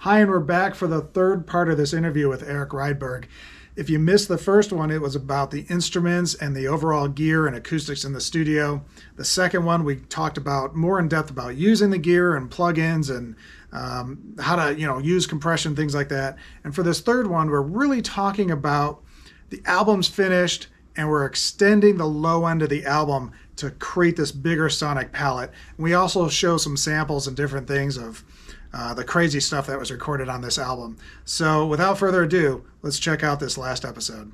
Hi, and we're back for the third part of this interview with Erik Rydberg. If you missed the first one, it was about the instruments and the overall gear and acoustics in the studio. The second one, we talked about more in depth about using the gear and plugins and how to use compression, things like that. And for this third one, we're really talking about the album's finished and we're extending the low end of the album to create this bigger sonic palette. And we also show some samples and different things of the crazy stuff that was recorded on this album. So without further ado, let's check out this last episode.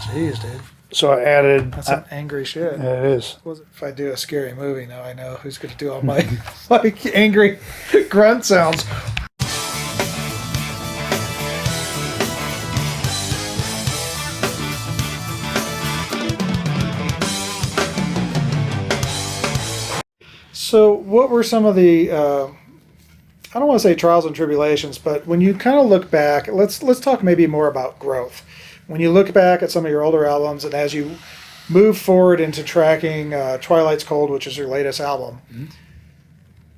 Jeez, dude. So I added... That's some angry shit. Yeah, it is. If I do a scary movie, now I know who's going to do all my angry grunt sounds. So what were some of the, I don't want to say trials and tribulations, but when you kind of look back, let's talk maybe more about growth. When you look back at some of your older albums and as you move forward into tracking Twilight's Cold, which is your latest album,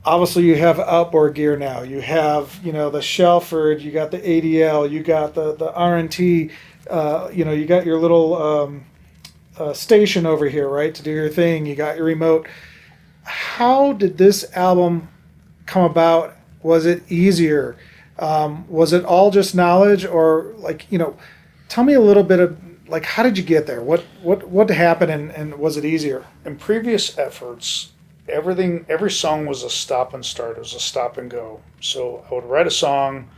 obviously you have outboard gear now. You have, the Shelford, you got the ADL, you got the R&T, you got your little station over here, right, to do your thing. You got your remote. How did this album come about? Was it easier? Was it all just knowledge, or tell me a little bit of how did you get there? What happened, and was it easier? In previous efforts, every song was a stop and start. It was a stop and go. So I would write a song,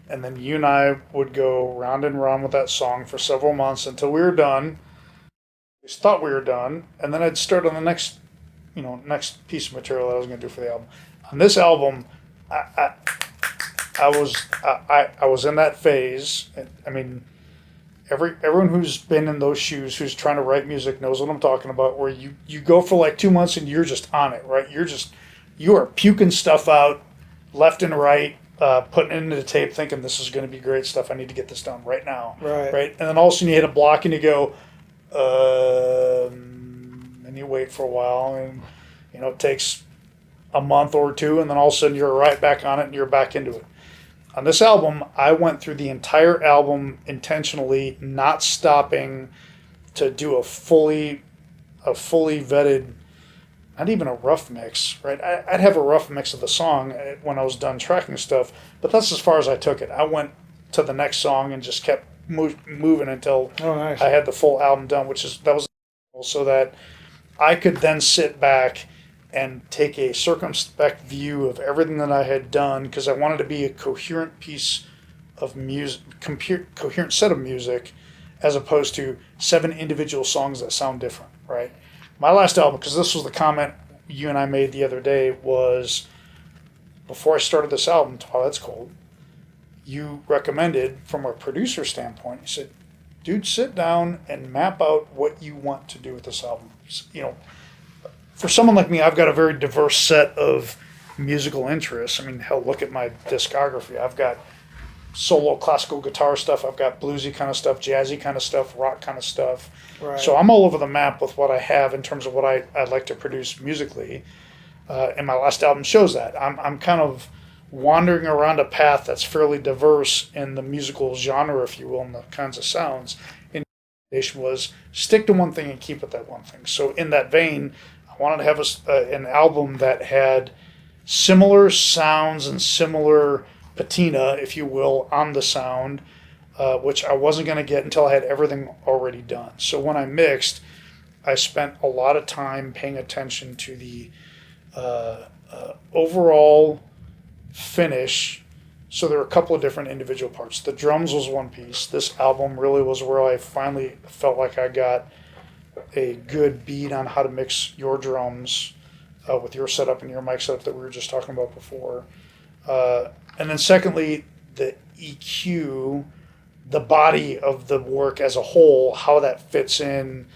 and then you and I would go round and round with that song for several months until we were done. We thought we were done, and then I'd start on the next piece of material that I was going to do for the album. On this album, I was in that phase. I mean, everyone who's been in those shoes, who's trying to write music, knows what I'm talking about. Where you go for 2 months and you're just on it, right? You are puking stuff out left and right, putting it into the tape, thinking this is going to be great stuff. I need to get this done right now, right? And then all of a sudden you hit a block and you go, and you wait for a while, and it takes a month or two, and then all of a sudden you're right back on it and you're back into it. On this album, I went through the entire album intentionally, not stopping to do a fully vetted, not even a rough mix, right? I'd have a rough mix of the song when I was done tracking stuff, but that's as far as I took it. I went to the next song and just kept moving until I had the full album done, that was so that I could then sit back and take a circumspect view of everything that I had done, because I wanted to be a coherent piece of music, coherent set of music, as opposed to 7 individual songs that sound different, right? My last album, because this was the comment you and I made the other day, was before I started this album, Twilight's Cold, you recommended from a producer standpoint, you said, dude, sit down and map out what you want to do with this album. For someone like me, I've got a very diverse set of musical interests. I mean, hell, look at my discography. I've got solo classical guitar stuff. I've got bluesy kind of stuff, jazzy kind of stuff, rock kind of stuff. Right. So I'm all over the map with what I have in terms of what I'd like to produce musically. And my last album shows that. I'm kind of wandering around a path that's fairly diverse in the musical genre, if you will, and the kinds of sounds. And the recommendation was stick to one thing and keep it that one thing. So in that vein, I wanted to have an album that had similar sounds and similar patina, if you will, on the sound, which I wasn't going to get until I had everything already done. So when I mixed, I spent a lot of time paying attention to the overall finish. So there were a couple of different individual parts. The drums was one piece. This album really was where I finally felt like I got a good beat on how to mix your drums with your setup and your mic setup that we were just talking about before. And then secondly, the EQ, the body of the work as a whole, how that fits in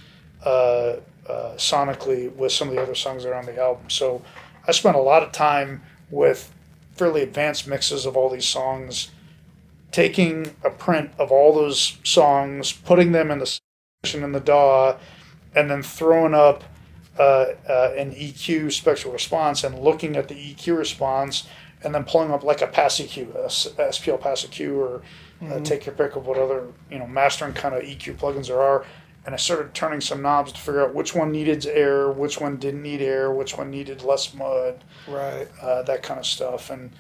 sonically with some of the other songs that are on the album. So I spent a lot of time with fairly advanced mixes of all these songs, taking a print of all those songs, putting them in the session in the DAW, and then throwing up an EQ spectral response and looking at the EQ response and then pulling up like a pass EQ, SPL pass EQ, or take your pick of what other mastering kind of EQ plugins there are. And I started turning some knobs to figure out which one needed air, which one didn't need air, which one needed less mud, right? That kind of stuff. And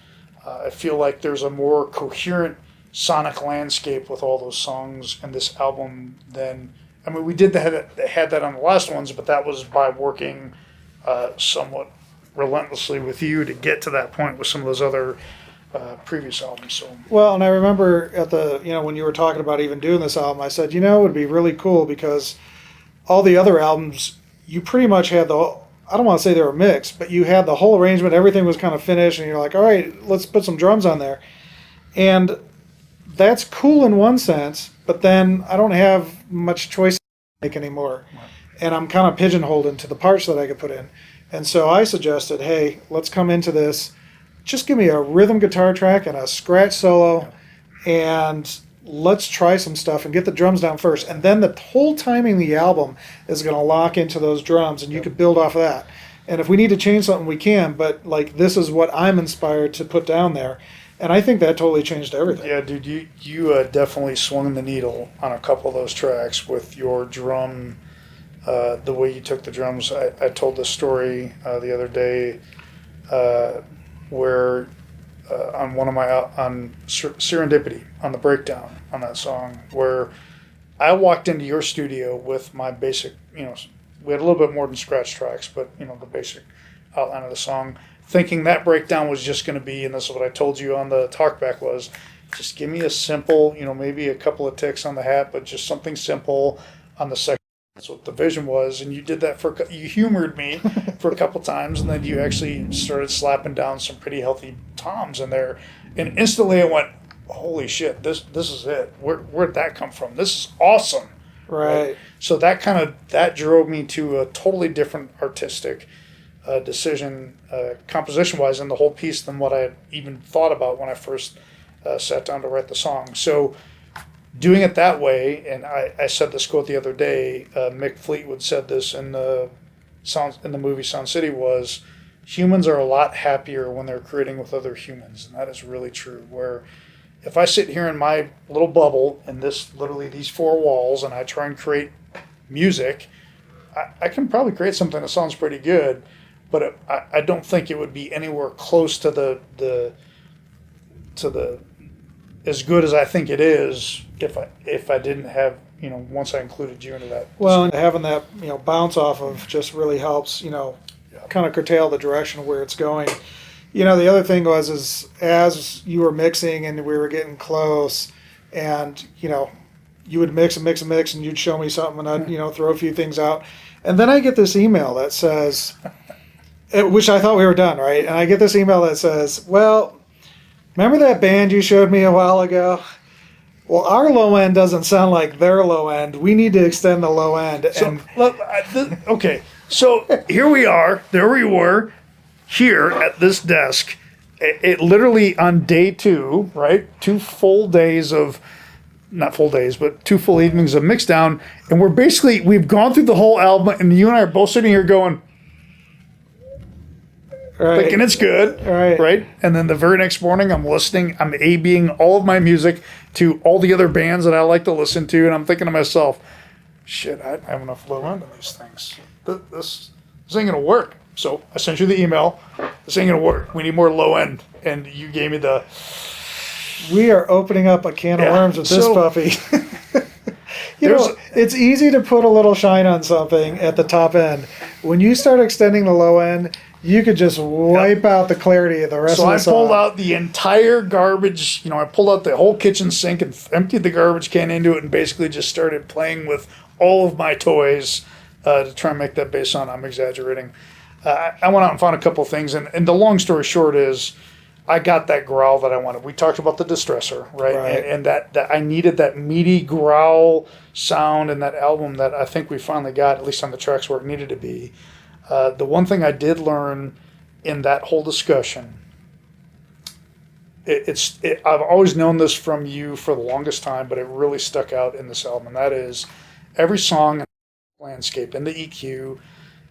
I feel like there's a more coherent sonic landscape with all those songs in this album than, I mean, we did had that on the last ones, but that was by working somewhat relentlessly with you to get to that point with some of those other previous albums. So well, and I remember at the when you were talking about even doing this album, I said it would be really cool because all the other albums you pretty much had I don't want to say they were mixed, but you had the whole arrangement, everything was kind of finished, and you're like, all right, let's put some drums on there, and that's cool in one sense, but then I don't have much choice to make anymore, and I'm kind of pigeonholed into the parts that I could put in. And so I suggested, hey, let's come into this. Just give me a rhythm guitar track and a scratch solo, and let's try some stuff and get the drums down first. And then the whole timing of the album is going to lock into those drums, and you could build off of that. And if we need to change something, we can, but like this is what I'm inspired to put down there. And I think that totally changed everything. Yeah, dude, you definitely swung the needle on a couple of those tracks with your drum. The way you took the drums, I told this story the other day where on one of my on Serendipity, on the breakdown on that song, where I walked into your studio with my basic, we had a little bit more than scratch tracks, but the basic outline of the song, thinking that breakdown was just going to be, and this is what I told you on the talkback, was just give me a simple, maybe a couple of ticks on the hat, but just something simple on the second. That's what the vision was, and you did that you humored me for a couple times, and then you actually started slapping down some pretty healthy toms in there, and instantly I went, holy shit, this is it. Where'd that come from? This is awesome. Right. So that drove me to a totally different artistic decision, composition wise, in the whole piece than what I had even thought about when I first sat down to write the song. So doing it that way, and I said this quote the other day, Mick Fleetwood said this in the movie Sound City, was humans are a lot happier when they're creating with other humans, and that is really true. Where if I sit here in my little bubble in these four walls and I try and create music, I can probably create something that sounds pretty good, but I don't think it would be anywhere close to the as good as I think it is if I didn't have once I included you into that. Well, and having that bounce off of just really helps kind of curtail the direction of where it's going. The other thing was as you were mixing and we were getting close, and you would mix and mix and mix, and you'd show me something, and I'd throw a few things out, and then I get this email that says, which I thought we were done, right? And I get this email that says, well, remember that band you showed me a while ago? Well, our low end doesn't sound like their low end. We need to extend the low end. Okay, so here we are. There we were, here at this desk. It literally on day 2, right? 2 full days of, not full days, but 2 full evenings of mixdown, and we've gone through the whole album, and you and I are both sitting here going, right, thinking it's good, right? And then the very next morning, I'm A-Bing all of my music to all the other bands that I like to listen to, and I'm thinking to myself, shit, I don't have enough low end on these things. This ain't gonna work. So I sent you the email. This ain't gonna work. We need more low end, and you gave me the. We are opening up a can of worms with this puppy. It's easy to put a little shine on something at the top end. When you start extending the low end, you could just wipe out the clarity of the rest of the song. So I pulled out the entire garbage. I pulled out the whole kitchen sink and emptied the garbage can into it, and basically just started playing with all of my toys to try and make that bass sound. I'm exaggerating. I went out and found a couple of things, and the long story short is, I got that growl that I wanted. We talked about the distressor, right? And that I needed that meaty growl sound in that album that I think we finally got, at least on the tracks where it needed to be. The one thing I did learn in that whole discussion, I've always known this from you for the longest time, but it really stuck out in this album, and that is every song, landscape, and the EQ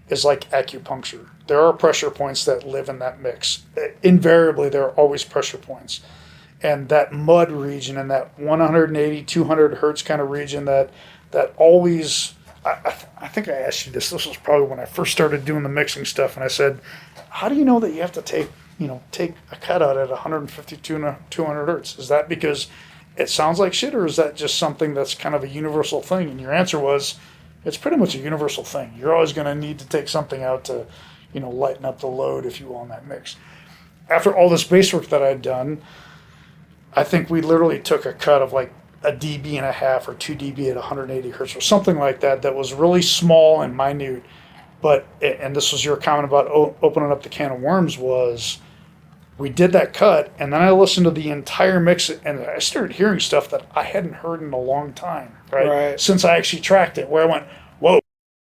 is like acupuncture. There are pressure points that live in that mix. Invariably, there are always pressure points. And that mud region and that 180, 200 hertz kind of region that always, I think I asked you this. This was probably when I first started doing the mixing stuff. And I said, how do you know that you have to take a cutout at 150, 200 hertz? Is that because it sounds like shit, or is that just something that's kind of a universal thing? And your answer was, it's pretty much a universal thing. You're always going to need to take something out to, lighten up the load, if you will, in that mix. After all this bass work that I'd done, I think we literally took a cut of like a dB and a half or 2 dB at 180 hertz or something like that was really small and minute. But, and this was your comment about opening up the can of worms, was we did that cut, and then I listened to the entire mix, and I started hearing stuff that I hadn't heard in a long time, right? Since I actually tracked it, where I went, whoa,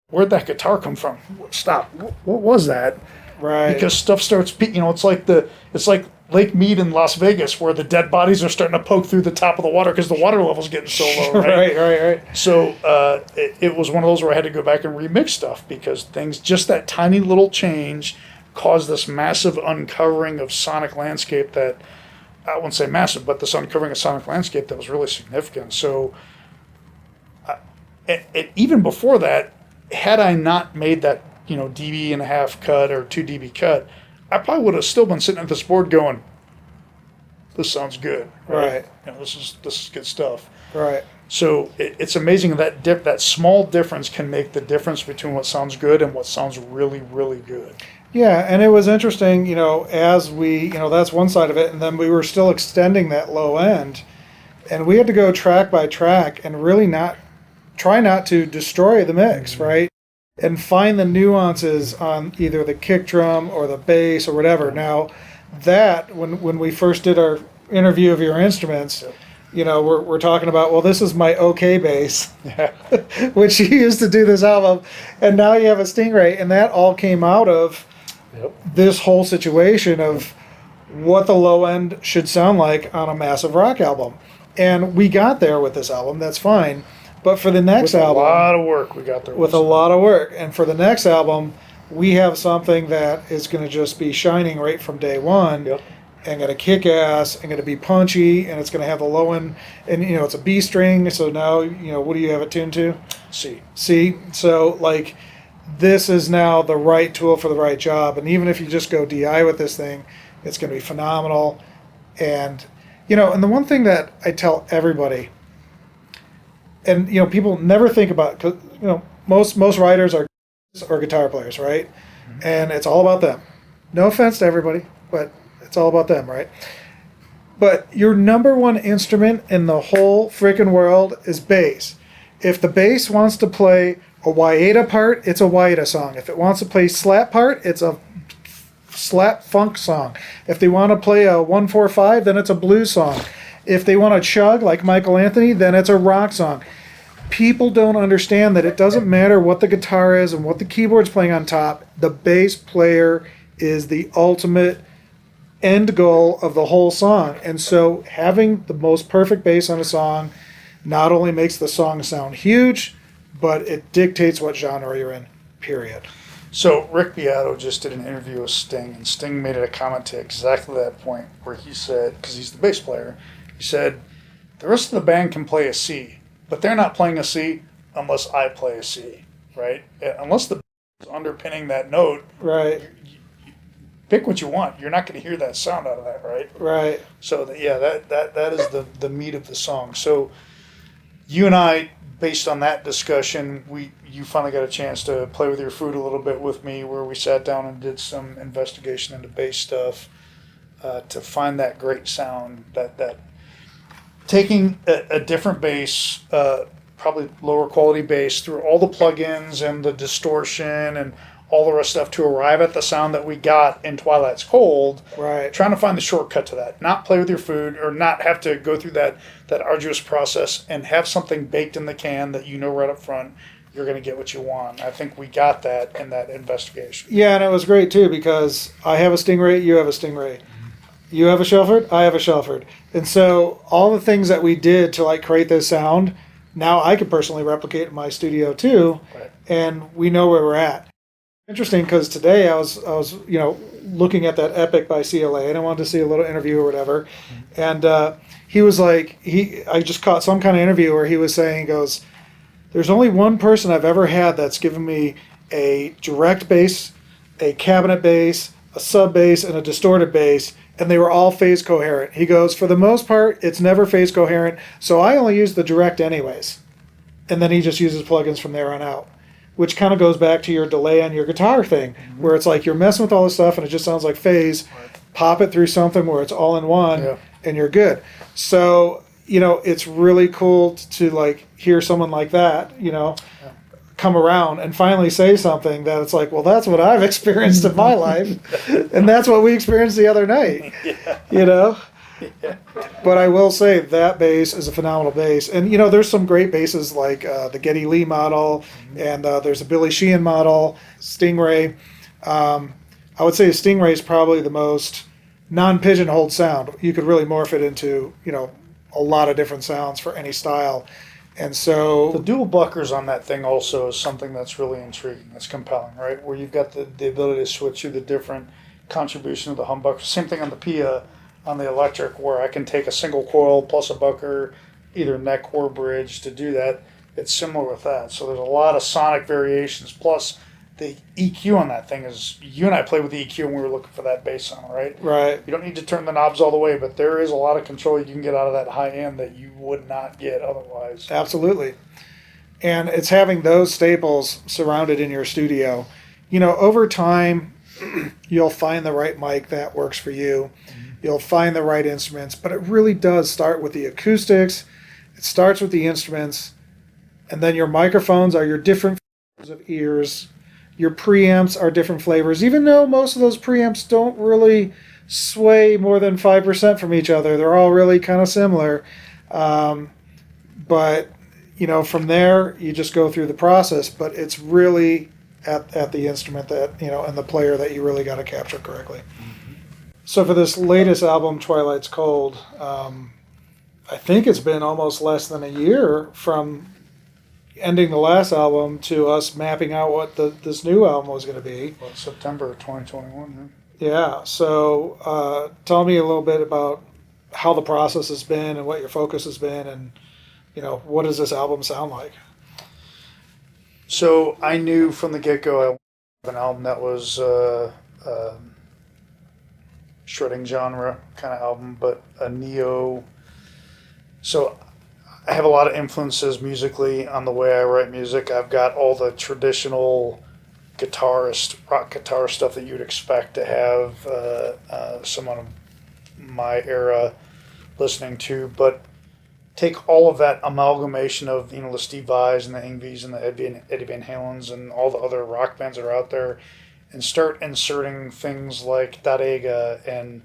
where'd that guitar come from? Stop, what was that? Right. Because stuff starts, it's like Lake Mead in Las Vegas, where the dead bodies are starting to poke through the top of the water because the water level's getting so low, right? right. So it was one of those where I had to go back and remix stuff, because things, just that tiny little change, caused this massive uncovering of sonic landscape that, I wouldn't say massive, but this uncovering of sonic landscape that was really significant. So even before that, had I not made that, dB and a half cut or 2 dB cut, I probably would have still been sitting at this board going, this sounds good. Right. This is good stuff. Right. So it's amazing that small difference can make the difference between what sounds good and what sounds really, really good. Yeah, and it was interesting, as we, that's one side of it, and then we were still extending that low end, and we had to go track by track and really try not to destroy the mix, right? And find the nuances on either the kick drum or the bass or whatever. Now, that, when we first did our interview of your instruments, we're talking about, well, this is my okay bass, which you used to do this album, and now you have a Stingray, and that all came out of this whole situation of what the low end should sound like on a massive rock album. And we got there with this album, that's fine. But for the next album, a lot of work we got there. With a lot of work. And for the next album, we have something that is going to just be shining right from day one. And going to kick ass, and going to be punchy, and it's going to have the low end, and it's a B string, so now, what do you have it tuned to? C. So, this is now the right tool for the right job, and even if you just go DI with this thing, it's going to be phenomenal. And, and the one thing that I tell everybody, and, people never think about, because, most writers are guitar players, right? Mm-hmm. And it's all about them. No offense to everybody, but it's all about them, right? But your number one instrument in the whole freaking world is bass. If the bass wants to play a Waiata part, it's a Waiata song. If it wants to play slap part, it's a slap funk song. If they want to play a 1-4-5, then it's a blues song. If they want to chug like Michael Anthony, then it's a rock song. People don't understand that it doesn't matter what the guitar is and what the keyboard's playing on top. The bass player is the ultimate end goal of the whole song. And so having the most perfect bass on a song not only makes the song sound huge, but it dictates what genre you're in, period. So Rick Beato just did an interview with Sting, and Sting made a comment to exactly that point, where he said, because he's the bass player, he said, the rest of the band can play a C, but they're not playing a C unless I play a C, right? Unless the is underpinning that note, right? Pick what you want. You're not going to hear that sound out of that, right? Right. So that is the meat of the song. So you and I, based on that discussion, you finally got a chance to play with your food a little bit with me, where we sat down and did some investigation into bass stuff to find that great sound. That taking a different bass, probably lower quality bass, through all the plugins and the distortion and all the rest of stuff to arrive at the sound that we got in Twilight's Cold. Right. Trying to find the shortcut to that. Not play with your food, or not have to go through that arduous process, and have something baked in the can that right up front you're going to get what you want. I think we got that in that investigation. Yeah, and it was great too, because I have a Stingray, you have a Stingray. You have a Shelford, I have a Shelford. And so all the things that we did to create this sound, now I can personally replicate in my studio too, Right. And we know where we're at. Interesting, because today I was looking at that Epic by CLA, and I wanted to see a little interview or whatever, and he was like, I just caught some kind of interview where he was saying, he goes, there's only one person I've ever had that's given me a direct bass, a cabinet bass, a sub bass, and a distorted bass, and they were all phase coherent. He goes, for the most part, it's never phase coherent, so I only use the direct anyways. And then he just uses plugins from there on out, which kind of goes back to your delay on your guitar thing, where it's like you're messing with all this stuff and it just sounds like phase. Right. Pop it through something where it's all in one, Yeah. and you're good. So, it's really cool to like hear someone like that, come around and finally say something that it's like, well, that's what I've experienced in my life, and that's what we experienced the other night. Yeah. But I will say that bass is a phenomenal bass, and there's some great basses like the Geddy Lee model, and there's a Billy Sheehan model, Stingray. I would say a Stingray is probably the most non-pigeonholed sound. You could really morph it into a lot of different sounds for any style. And The so, dual buckers on that thing also is something that's really intriguing. That's compelling, right? Where you've got the ability to switch through the different contribution of the humbucker. Same thing on the Pia, on the electric, where I can take a single coil plus a bucker, either neck or bridge to do that. It's similar with that. So there's a lot of sonic variations. Plus the EQ on that thing is, you and I played with the EQ when we were looking for that bass sound, right? right, You don't need to turn the knobs all the way, but there is a lot of control you can get out of that high end that you would not get otherwise. absolutely. And it's having those staples surrounded in your studio. Over time, you'll find the right mic that works for you. You'll find the right instruments, but it really does start with the acoustics. It starts with the instruments, and then your microphones are your different flavors of ears. Your preamps are different flavors, even though most of those preamps don't really sway more than 5% from each other. They're all really kind of similar. But, from there, you just go through the process, but it's really at the instrument that, and the player that you really got to capture correctly. So for this latest album, Twilight's Cold, I think it's been almost less than a year from ending the last album to us mapping out what this new album was going to be. Well, September 2021. Yeah, so tell me a little bit about how the process has been and what your focus has been, and what does this album sound like? So I knew from the get-go I wanted an album that was shredding genre kind of album, but a neo. So I have a lot of influences musically on the way I write music. I've got all the traditional rock guitar stuff that you'd expect to have someone of my era listening to, but take all of that amalgamation of the Steve Vais and the Yngwies and the Eddie Van Halens and all the other rock bands that are out there, and start inserting things like Darega and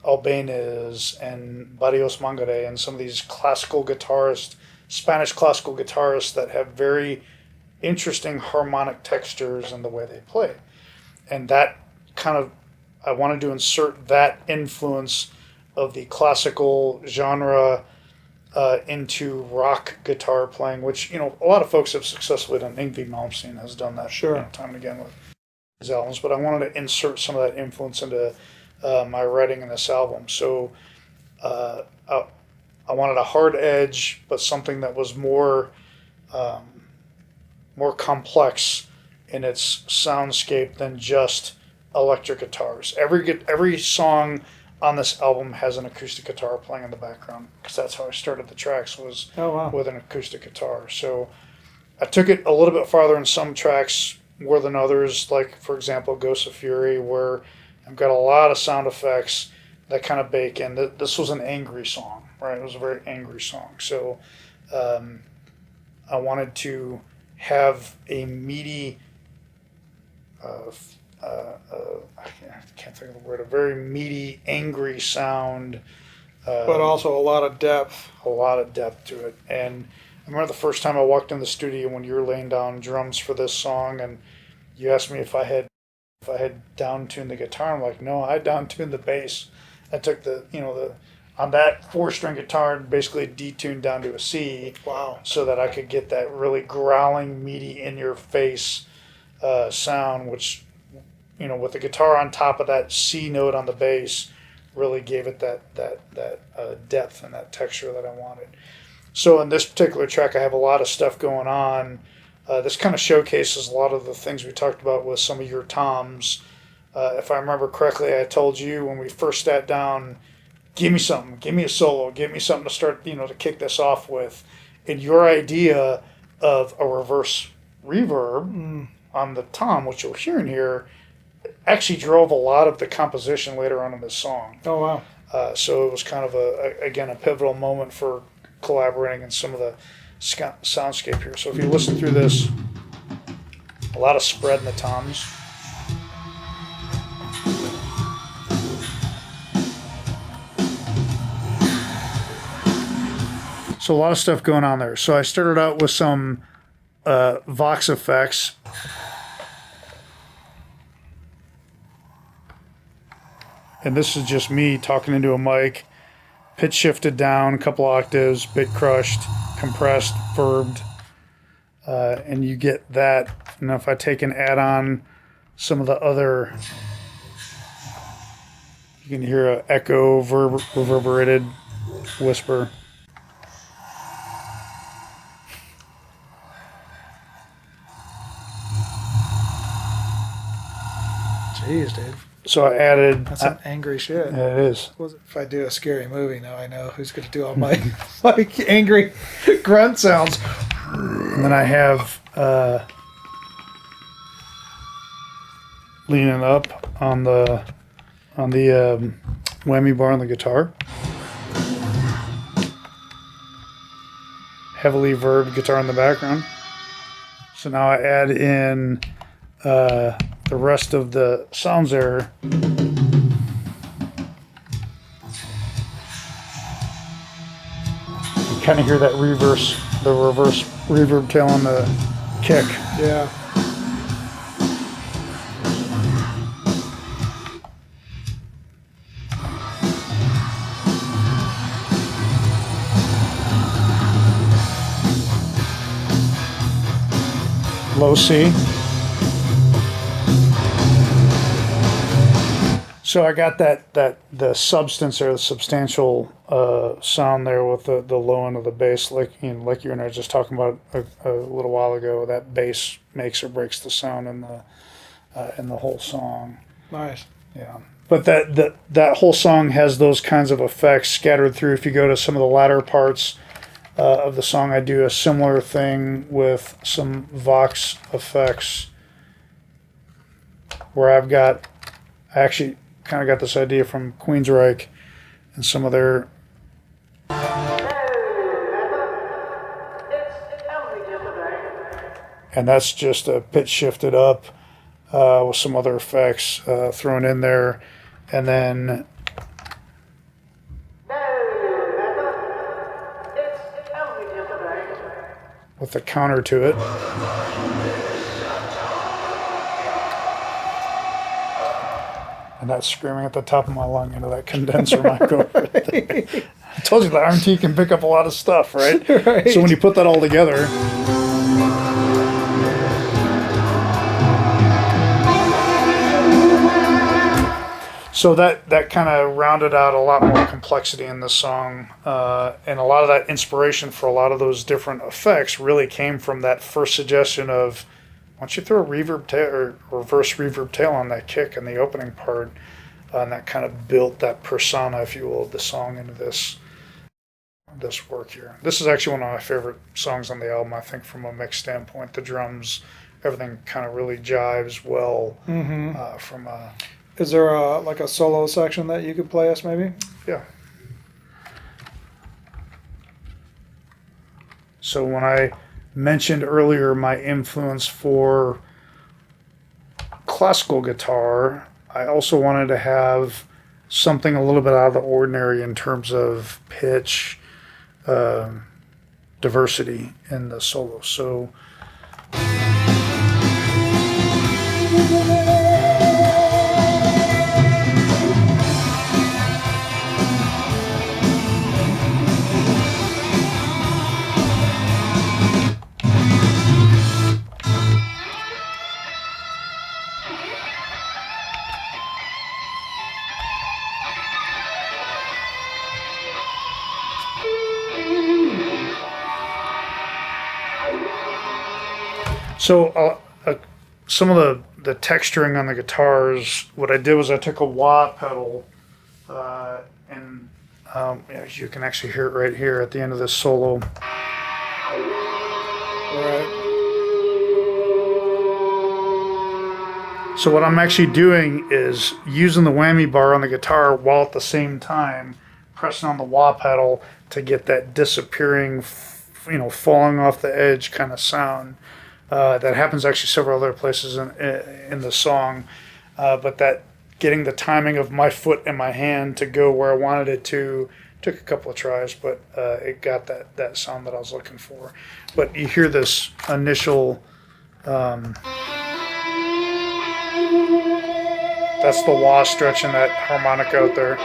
Albanez and Barrios Mangare and some of these classical guitarists, Spanish classical guitarists that have very interesting harmonic textures in the way they play. And that kind of, I wanted to insert that influence of the classical genre into rock guitar playing, which, a lot of folks have successfully done. Yngwie Malmsteen has done that Sure. time and again with his albums, but I wanted to insert some of that influence into my writing in this album. So I wanted a hard edge, but something that was more complex in its soundscape than just electric guitars. Every song on this album has an acoustic guitar playing in the background, because that's how I started the tracks, was with an acoustic guitar. So I took it a little bit farther in some tracks more than others, like, for example, Ghosts of Fury, where I've got a lot of sound effects that kind of bake in. This was an angry song, right? It was a very angry song. So I wanted to have a meaty, I can't think of the word, a very meaty, angry sound. But also a lot of depth. A lot of depth to it. And I remember the first time I walked in the studio when you were laying down drums for this song, and you asked me if I had down-tuned the guitar. I'm like, no, I down-tuned the bass. I took on that 4-string guitar and basically detuned down to a C. Wow. So that I could get that really growling, meaty, in-your-face sound, which with the guitar on top of that C note on the bass, really gave it that depth and that texture that I wanted. So in this particular track, I have a lot of stuff going on. This kind of showcases a lot of the things we talked about with some of your toms. If I remember correctly, I told you when we first sat down, give me something, give me a solo, give me something to start, to kick this off with. And your idea of a reverse reverb on the tom, which you'll hear in here, actually drove a lot of the composition later on in this song. Oh, wow. So it was kind of a pivotal moment for collaborating in some of the soundscape here. So if you listen through this, a lot of spread in the toms. So a lot of stuff going on there. So I started out with some Vox effects. And this is just me talking into a mic, pitch shifted down a couple octaves, bit crushed, compressed, verbed, and you get that. And if I take and add on some of the other, you can hear an echo, reverberated whisper. Jeez, dude. So I added. That's some angry shit. Yeah, it is. If I do a scary movie, now I know who's going to do all my angry grunt sounds. And then I have leaning up on the whammy bar on the guitar. Heavily verbed guitar in the background. So now I add in the rest of the sounds there. You kind of hear that reverse reverb tail on the kick. Yeah. Low C. So I got the substance or the substantial sound there with the low end of the bass, like you and I were just talking about a little while ago. That bass makes or breaks the sound in the whole song. Nice. Yeah, but that whole song has those kinds of effects scattered through. If you go to some of the latter parts of the song, I do a similar thing with some Vox effects, where I actually kind of got this idea from Queensryche and some of their. And that's just a pitch shifted up with some other effects thrown in there. And then with the counter to it. And that's screaming at the top of my lung into that condenser mic over there. I told you the RMT can pick up a lot of stuff, right? Right. So when you put that all together, so that kind of rounded out a lot more complexity in this song, and a lot of that inspiration for a lot of those different effects really came from that first suggestion of, why don't you throw a reverb tail or reverse reverb tail on that kick in the opening part, and that kind of built that persona, if you will, of the song into this work here. This is actually one of my favorite songs on the album, I think, from a mix standpoint. The drums, everything kind of really jives well from a... Is there a solo section that you could play us maybe? Yeah. So when I mentioned earlier my influence for classical guitar, I also wanted to have something a little bit out of the ordinary in terms of pitch, diversity in the solo. So So some of the texturing on the guitars, what I did was I took a wah pedal, and as you can actually hear it right here at the end of this solo. Right. So what I'm actually doing is using the whammy bar on the guitar while at the same time pressing on the wah pedal to get that disappearing, falling off the edge kind of sound. That happens actually several other places in the song, but that getting the timing of my foot and my hand to go where I wanted it to took a couple of tries, but it got that sound that I was looking for. But you hear this initial. That's the wah stretching that harmonic out there.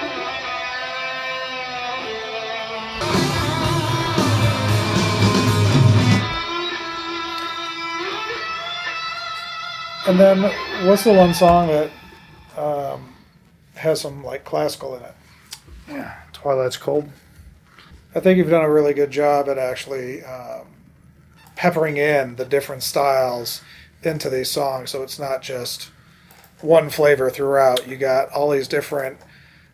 And then, what's the one song that has some like classical in it? Yeah, Twilight's Cold. I think you've done a really good job at actually peppering in the different styles into these songs, so it's not just one flavor throughout. You got all these different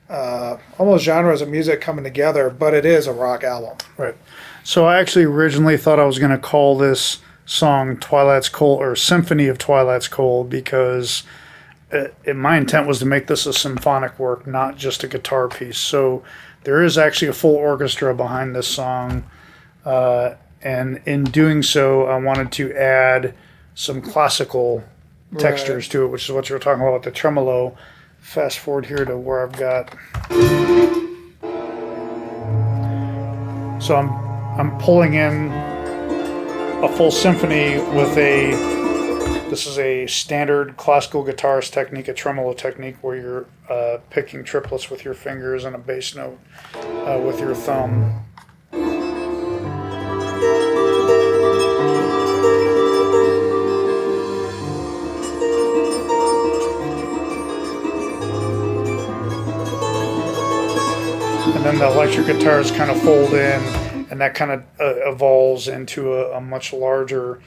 almost genres of music coming together, but it is a rock album. Right. So I actually originally thought I was going to call this song Twilight's Cold, or Symphony of Twilight's Cold, because my intent was to make this a symphonic work, not just a guitar piece. So there is actually a full orchestra behind this song, and in doing so, I wanted to add some classical textures to it, which is what you were talking about with the tremolo. Fast forward here to where I've got. So I'm pulling in a full symphony with this is a standard classical guitarist technique, a tremolo technique, where you're picking triplets with your fingers and a bass note with your thumb. And then the electric guitars kind of fold in, and that kind of evolves into a much larger,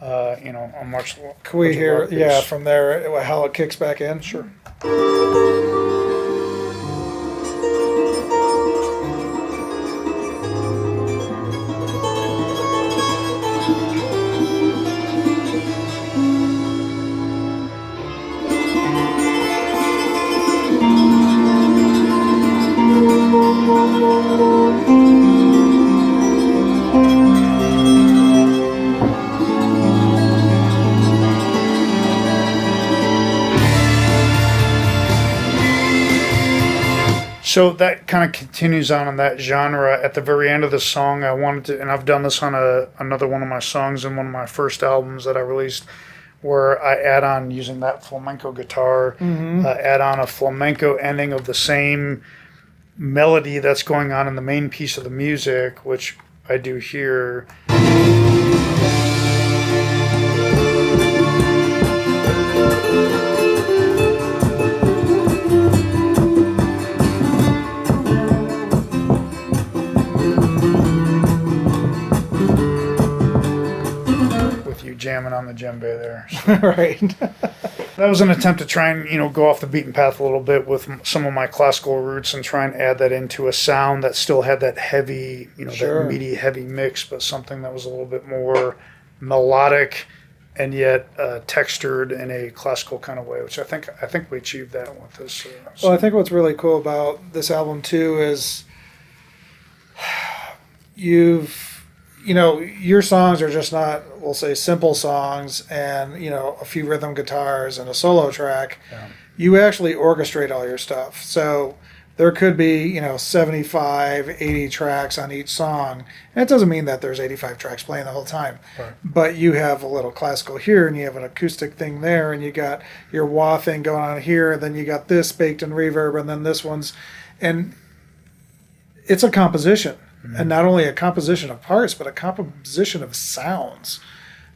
a much. Can we hear, yeah, from there, how it kicks back in? Sure. So that kind of continues on in that genre. At the very end of the song, I wanted to, and I've done this on another one of my songs in one of my first albums that I released, where I add on, using that flamenco guitar, add on a flamenco ending of the same melody that's going on in the main piece of the music, which I do here. Jamming on the djembe there. So Right. that was an attempt to try and, go off the beaten path a little bit with some of my classical roots and try and add that into a sound that still had that heavy, Sure. that meaty, heavy mix, but something that was a little bit more melodic and yet textured in a classical kind of way, which I think we achieved that with this. Well, I think what's really cool about this album too is your songs are just not, we'll say, simple songs and, a few rhythm guitars and a solo track. Yeah. You actually orchestrate all your stuff. So there could be, 75, 80 tracks on each song. And it doesn't mean that there's 85 tracks playing the whole time. Right. But you have a little classical here and you have an acoustic thing there and you got your wah thing going on here. And then you got this baked in reverb and then this one's. And it's a composition. And not only a composition of parts, but a composition of sounds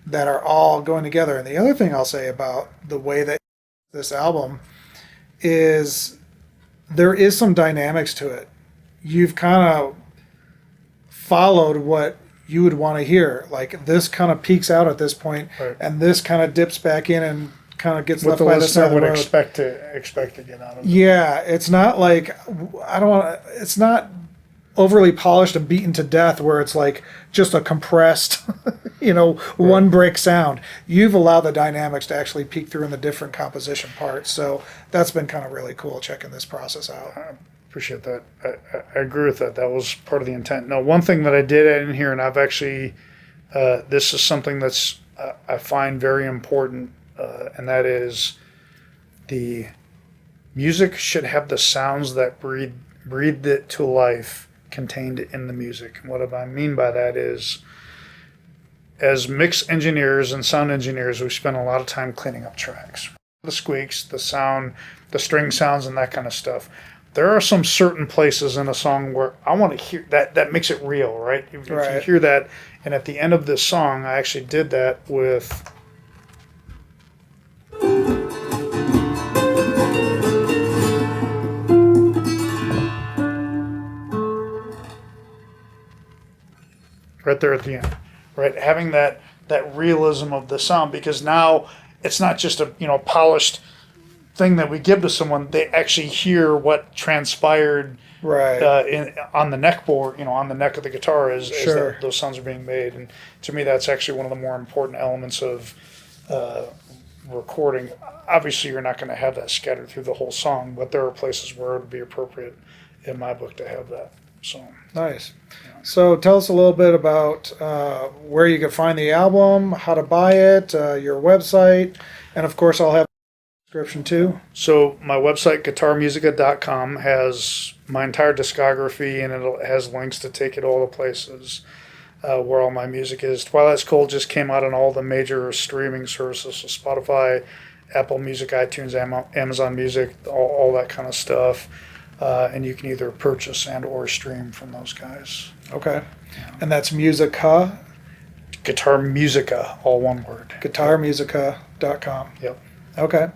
that are all going together. And the other thing I'll say about the way that this album is there is some dynamics to it. You've kind of followed what you would want to hear. Like this kind of peaks out at this point, Right. and this kind of dips back in and kind of gets What left the by the side listener of the would road. expect to get out of it. Yeah, it's not like it's not overly polished and beaten to death where it's like just a compressed, one break sound. You've allowed the dynamics to actually peek through in the different composition parts. So that's been kind of really cool checking this process out. Appreciate that. I agree with that. That was part of the intent. Now, one thing that I did add in here, and I've actually, this is something that's I find very important, and that is the music should have the sounds that breathe it to life contained in the music. And what I mean by that is, as mix engineers and sound engineers, we spend a lot of time cleaning up tracks. The squeaks, the sound, the string sounds, and that kind of stuff. There are some certain places in a song where I want to hear that makes it real, right? If you hear that, and at the end of this song, I actually did that with right there at the end, right? Having that realism of the sound, because now it's not just a polished thing that we give to someone. They actually hear what transpired on the neck board, on the neck of the guitar as those sounds are being made. And to me, that's actually one of the more important elements of recording. Obviously, you're not going to have that scattered through the whole song, but there are places where it would be appropriate in my book to have that. So nice. So tell us a little bit about where you can find the album, how to buy it, your website, and of course I'll have a description too. So my website, guitarmusica.com, has my entire discography, and it has links to take it all the places where all my music is. Twilight's Cold just came out on all the major streaming services, so Spotify, Apple Music, iTunes, Amazon Music, all that kind of stuff. And you can either purchase and or stream from those guys. Okay. And that's Musica? Guitar Musica, all one word. Guitarmusica.com. Yep. Okay.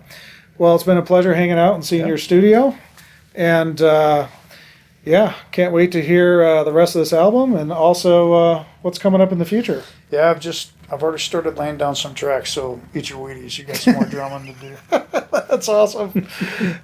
Well, it's been a pleasure hanging out and seeing your studio. And can't wait to hear the rest of this album and also what's coming up in the future. Yeah, I've already started laying down some tracks, so eat your Wheaties. You got some more drumming to do. That's awesome.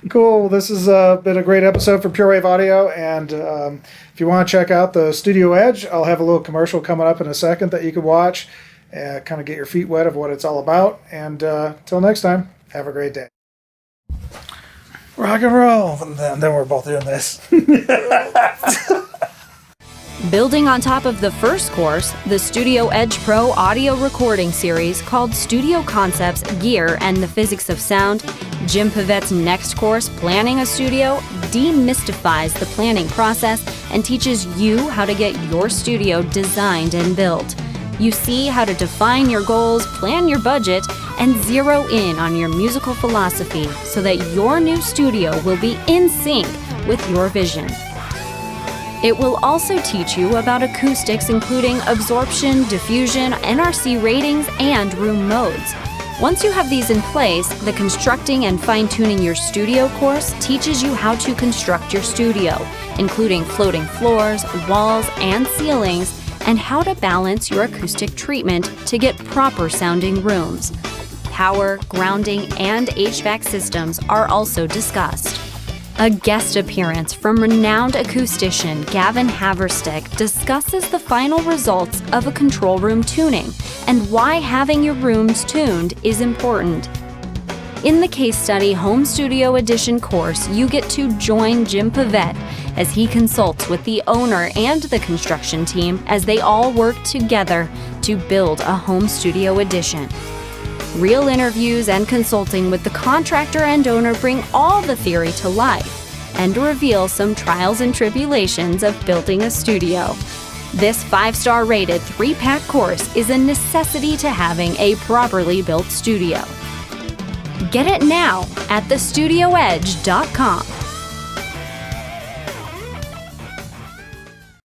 Cool. This has been a great episode for Pure Wave Audio. And if you want to check out the Studio Edge, I'll have a little commercial coming up in a second that you can watch and kind of get your feet wet of what it's all about. And till next time, have a great day. Rock and roll. And then we're both doing this. Building on top of the first course, the Studio Edge Pro audio recording series called Studio Concepts, Gear, and the Physics of Sound, Jim Pavette's next course, Planning a Studio, demystifies the planning process and teaches you how to get your studio designed and built. You see how to define your goals, plan your budget, and zero in on your musical philosophy so that your new studio will be in sync with your vision. It will also teach you about acoustics, including absorption, diffusion, NRC ratings, and room modes. Once you have these in place, the Constructing and Fine-Tuning Your Studio course teaches you how to construct your studio, including floating floors, walls, and ceilings, and how to balance your acoustic treatment to get proper sounding rooms. Power, grounding, and HVAC systems are also discussed. A guest appearance from renowned acoustician Gavin Haverstick discusses the final results of a control room tuning and why having your rooms tuned is important. In the case study Home Studio Edition course, you get to join Jim Pavette as he consults with the owner and the construction team as they all work together to build a home studio edition. Real interviews and consulting with the contractor and owner bring all the theory to life and reveal some trials and tribulations of building a studio. This 5-star rated 3-pack course is a necessity to having a properly built studio. Get it now at thestudioedge.com.